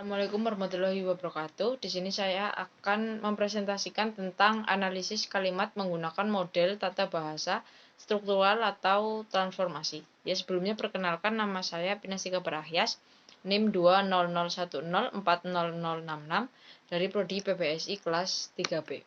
Assalamualaikum warahmatullahi wabarakatuh. Di sini saya akan mempresentasikan tentang analisis kalimat menggunakan model tata bahasa struktural atau transformasi. Ya, sebelumnya perkenalkan, nama saya Pinastika Barahyas, NIM 20010400066 dari Prodi PPSI kelas 3B.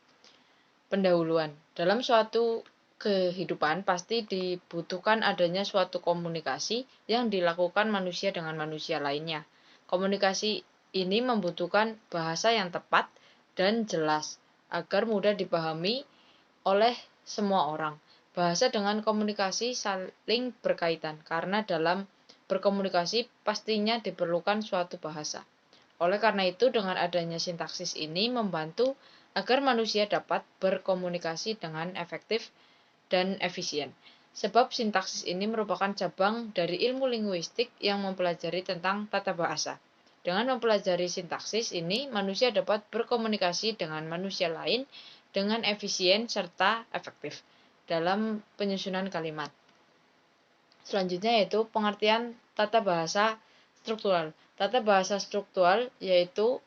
Pendahuluan. Dalam suatu kehidupan pasti dibutuhkan adanya suatu komunikasi yang dilakukan manusia dengan manusia lainnya. Komunikasi ini membutuhkan bahasa yang tepat dan jelas agar mudah dipahami oleh semua orang. Bahasa dengan komunikasi saling berkaitan karena dalam berkomunikasi pastinya diperlukan suatu bahasa. Oleh karena itu, dengan adanya sintaksis ini membantu agar manusia dapat berkomunikasi dengan efektif dan efisien. Sebab sintaksis ini merupakan cabang dari ilmu linguistik yang mempelajari tentang tata bahasa. Dengan mempelajari sintaksis ini, manusia dapat berkomunikasi dengan manusia lain dengan efisien serta efektif dalam penyusunan kalimat. Selanjutnya yaitu pengertian tata bahasa struktural. Tata bahasa struktural yaitu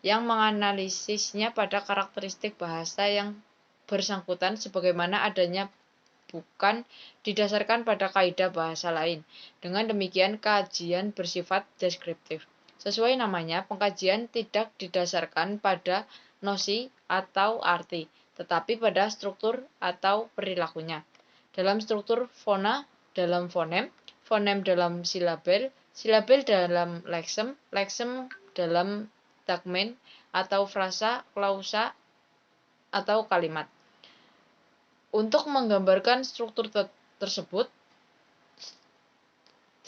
yang menganalisisnya pada karakteristik bahasa yang bersangkutan sebagaimana adanya bukan didasarkan pada kaidah bahasa lain. Dengan demikian, kajian bersifat deskriptif. Sesuai namanya, pengkajian tidak didasarkan pada nosi atau arti, tetapi pada struktur atau perilakunya. Dalam struktur fona dalam fonem, fonem dalam silabel, silabel dalam leksem, leksem dalam tagmen atau frasa, klausa, atau kalimat. Untuk menggambarkan struktur tersebut,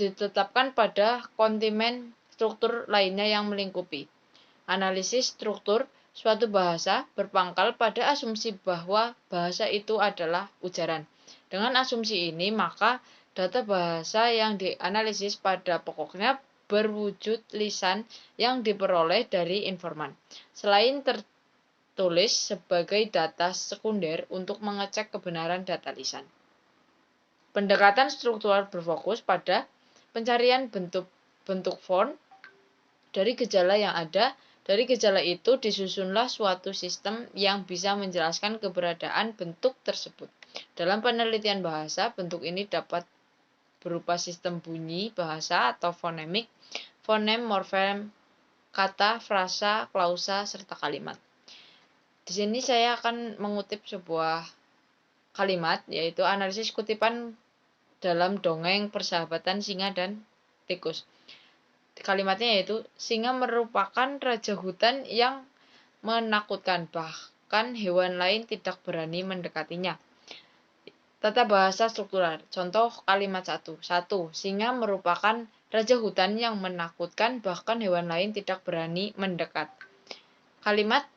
ditetapkan pada kontimen struktur lainnya yang melingkupi. Analisis struktur suatu bahasa berpangkal pada asumsi bahwa bahasa itu adalah ujaran. Dengan asumsi ini, maka data bahasa yang dianalisis pada pokoknya berwujud lisan yang diperoleh dari informan. Selain tertulis sebagai data sekunder untuk mengecek kebenaran data lisan. Pendekatan struktural berfokus pada pencarian bentuk font dari gejala yang ada. Dari gejala itu disusunlah suatu sistem yang bisa menjelaskan keberadaan bentuk tersebut. Dalam penelitian bahasa, bentuk ini dapat berupa sistem bunyi bahasa atau fonemik, fonem, morfem, kata, frasa, klausa, serta kalimat. Di sini saya akan mengutip sebuah kalimat, yaitu analisis kutipan dalam dongeng persahabatan singa dan tikus. Kalimatnya yaitu, singa merupakan raja hutan yang menakutkan, bahkan hewan lain tidak berani mendekatinya. Tata bahasa struktural. Contoh kalimat 1. 1. Singa merupakan raja hutan yang menakutkan, bahkan hewan lain tidak berani mendekat. Kalimat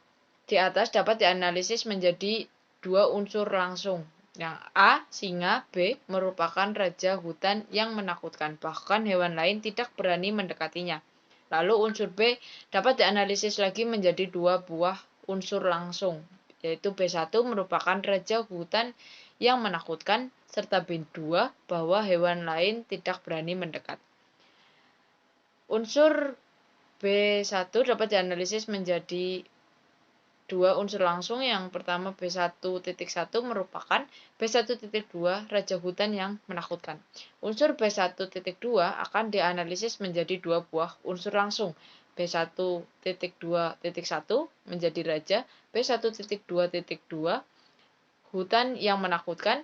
di atas dapat dianalisis menjadi dua unsur langsung. Yang A, singa, B, merupakan raja hutan yang menakutkan, bahkan hewan lain tidak berani mendekatinya. Lalu unsur B dapat dianalisis lagi menjadi dua buah unsur langsung, yaitu B1 merupakan raja hutan yang menakutkan, serta B2 bahwa hewan lain tidak berani mendekat. Unsur B1 dapat dianalisis menjadi dua unsur langsung. Yang pertama B1.1 merupakan B1.2 raja hutan yang menakutkan. Unsur B1.2 akan dianalisis menjadi dua buah unsur langsung. B1.2.1 menjadi raja, B1.2.2 hutan yang menakutkan.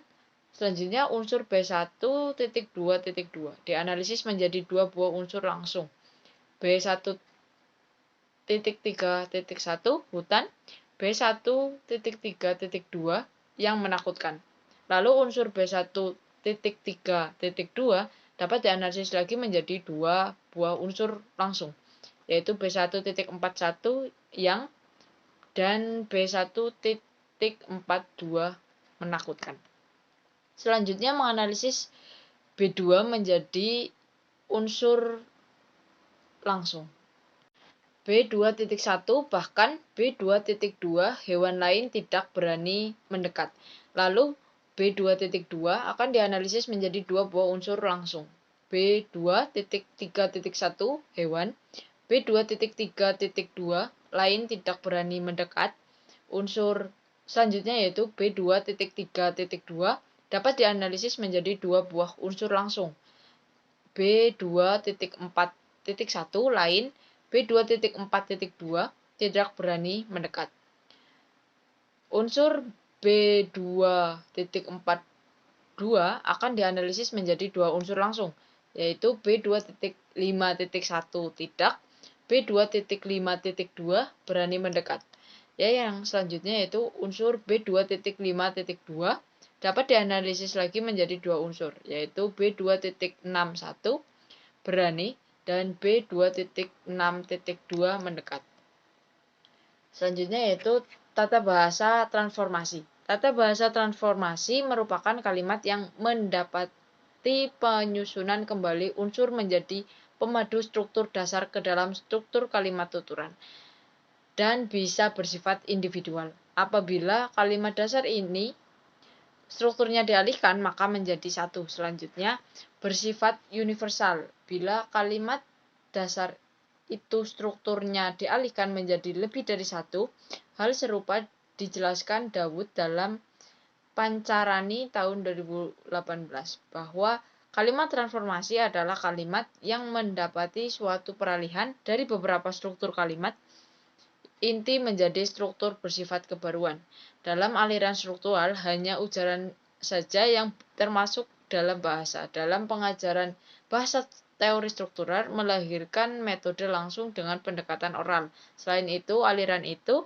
Selanjutnya unsur B1.2.2 dianalisis menjadi dua buah unsur langsung. B1.3.1 hutan, B1.3.2 yang menakutkan. Lalu unsur B1.3.2 dapat dianalisis lagi menjadi dua buah unsur langsung, yaitu B1.41 yang dan B1.42 menakutkan. Selanjutnya menganalisis B2 menjadi unsur langsung. B2.1 bahkan B2.2 hewan lain tidak berani mendekat. Lalu B2.2 akan dianalisis menjadi dua buah unsur langsung. B2.3.1 hewan, B2.3.2 lain tidak berani mendekat. Unsur selanjutnya yaitu B2.3.2 dapat dianalisis menjadi dua buah unsur langsung. B2.4.1 lain, B2.4.2 tidak berani mendekat. Unsur B2.42 akan dianalisis menjadi dua unsur langsung, yaitu B2.5.1 tidak, B2.5.2 berani mendekat. Ya, yang selanjutnya yaitu unsur B2.5.2 dapat dianalisis lagi menjadi dua unsur, yaitu B2.61 berani dan B2.6.2 mendekat. Selanjutnya yaitu tata bahasa transformasi. Tata bahasa transformasi merupakan kalimat yang mendapati penyusunan kembali unsur menjadi pemadu struktur dasar ke dalam struktur kalimat tuturan dan bisa bersifat individual. Apabila kalimat dasar ini strukturnya dialihkan, maka menjadi satu. Selanjutnya, bersifat universal. Bila kalimat dasar itu strukturnya dialihkan menjadi lebih dari satu, hal serupa dijelaskan Dawud dalam Pancarani tahun 2018, bahwa kalimat transformasi adalah kalimat yang mendapati suatu peralihan dari beberapa struktur kalimat inti menjadi struktur bersifat kebaruan. Dalam aliran struktural, hanya ujaran saja yang termasuk dalam bahasa. Dalam pengajaran bahasa teori struktural melahirkan metode langsung dengan pendekatan oral. Selain itu, aliran itu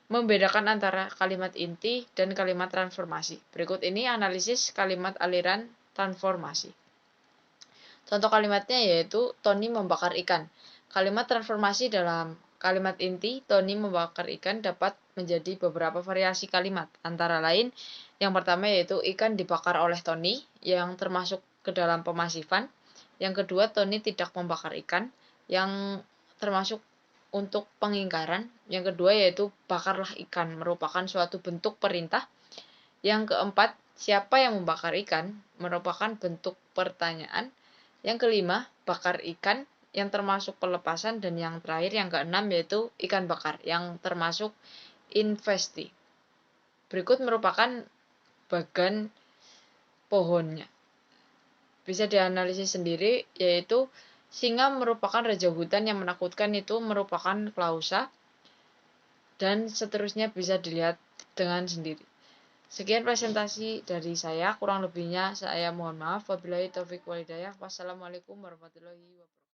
membedakan antara kalimat inti dan kalimat transformasi. Berikut ini analisis kalimat aliran transformasi. Contoh kalimatnya yaitu Tony membakar ikan. Kalimat transformasi dalam kalimat inti Tony membakar ikan dapat menjadi beberapa variasi kalimat. Antara lain, yang pertama yaitu ikan dibakar oleh Tony yang termasuk ke dalam pemasifan. Yang kedua, Tony tidak membakar ikan yang termasuk untuk pengingkaran. Yang kedua yaitu bakarlah ikan merupakan suatu bentuk perintah. Yang keempat, siapa yang membakar ikan merupakan bentuk pertanyaan. Yang kelima, bakar ikan yang termasuk pelepasan, dan yang terakhir yang keenam yaitu ikan bakar yang termasuk investi. Berikut merupakan bagan pohonnya. Bisa dianalisis sendiri, yaitu singa merupakan raja hutan yang menakutkan, itu merupakan klausa, dan seterusnya bisa dilihat dengan sendiri. Sekian presentasi dari saya, kurang lebihnya saya mohon maaf. Wabillahi taufiq wal hidayah. Wassalamualaikum warahmatullahi wabarakatuh.